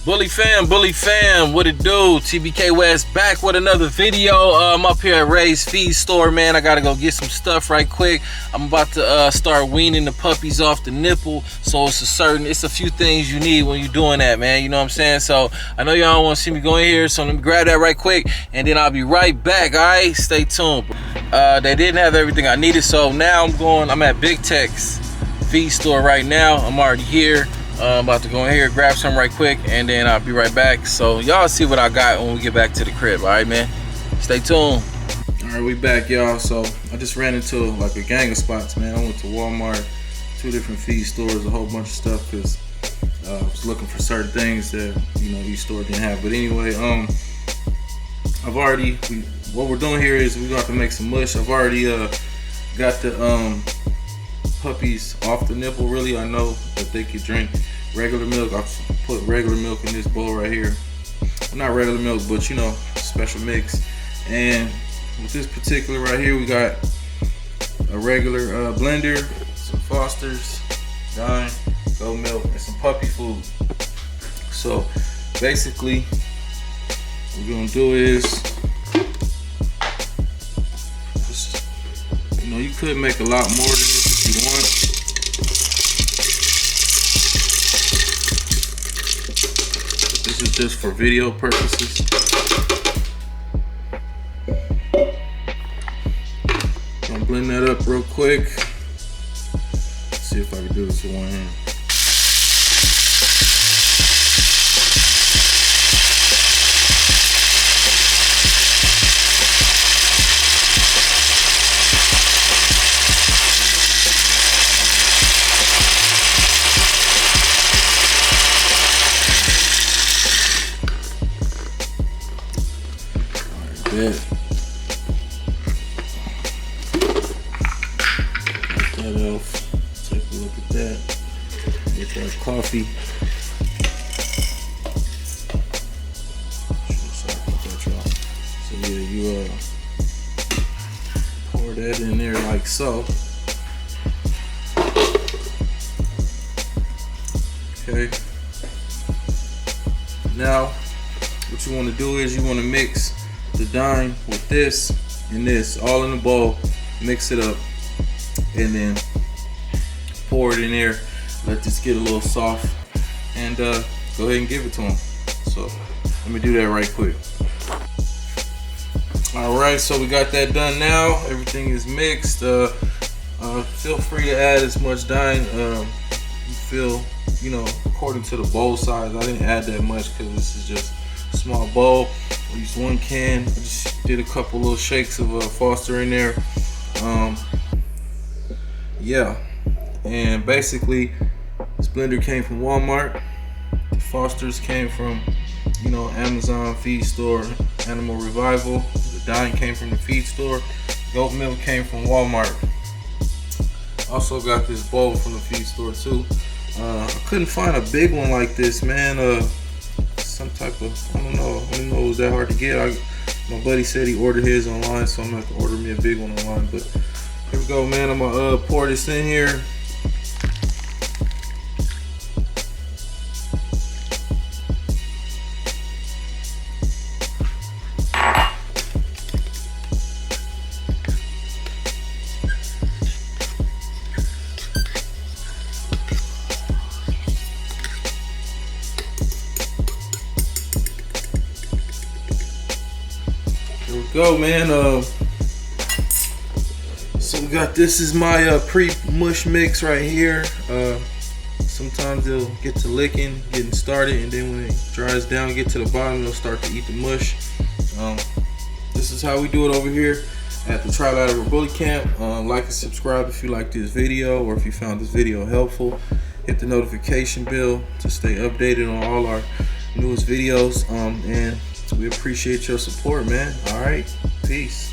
Bully fam, what it do? TBK Wes back with another video. I'm up here at Ray's feed store, man. I gotta go get some stuff right quick. I'm about to start weaning the puppies off the nipple. So it's a few things you need when you're doing that, man. You know what I'm saying? So I know y'all don't want to see me go in here, so let me grab that right quick, and then I'll be right back. All right, stay tuned. They didn't have everything I needed, so now I'm at Big Tech's feed store right now. I'm already here. I'm about to go in here, grab some right quick, and then I'll be right back. So y'all see what I got when we get back to the crib. All right, man, stay tuned. All right, we back, y'all. So I just ran into like a gang of spots, man. I went to Walmart, 2 different feed stores, a whole bunch of stuff, because I was looking for certain things that, you know, each store didn't have. But anyway, what we're doing here is we're gonna have to make some mush. I've already got the puppies off the nipple. Really, I know that they could drink regular milk. I put regular milk in this bowl right here. Well, not regular milk, but you know, special mix. And with this particular right here, we got a regular blender, some Fosters, Dime, goat milk, and some puppy food. So basically, what we're gonna do is, you know, you could make a lot more than this if you want. But this is just for video purposes. I'm blend that up real quick. Let's see if I can do this with one hand. That off. Take a look at that. Get that coffee. So yeah, you pour that in there like so. Okay. Now, what you want to do is you want to mix the dime with this and this all in the bowl, mix it up, and then pour it in there. Let this get a little soft, and go ahead and give it to them. So let me do that right quick. All right, so we got that done now. Everything is mixed. Feel free to add as much dime you feel, you know, according to the bowl size. I didn't add that much because this is just a small bowl. I used 1 can. I just did a couple little shakes of Foster in there. Yeah, and basically this blender came from Walmart. The Fosters came from, you know, Amazon feed store, Animal Revival. The dime came from the feed store. Goat milk came from Walmart. Also got this bowl from the feed store too. I couldn't find a big one like this, man. Some type of, I don't know it was that hard to get. My buddy said he ordered his online, so I'm gonna have to order me a big one online. But here we go, man. I'm gonna pour this in here. Here we go, man. So we got, this is my pre-mush mix right here. Sometimes they'll get to licking, getting started, and then when it dries down, get to the bottom, they'll start to eat the mush. This is how we do it over here at the Trilateral Bully Camp. Like and subscribe if you like this video, or if you found this video helpful. Hit the notification bell to stay updated on all our newest videos. And we appreciate your support, man. All right, peace.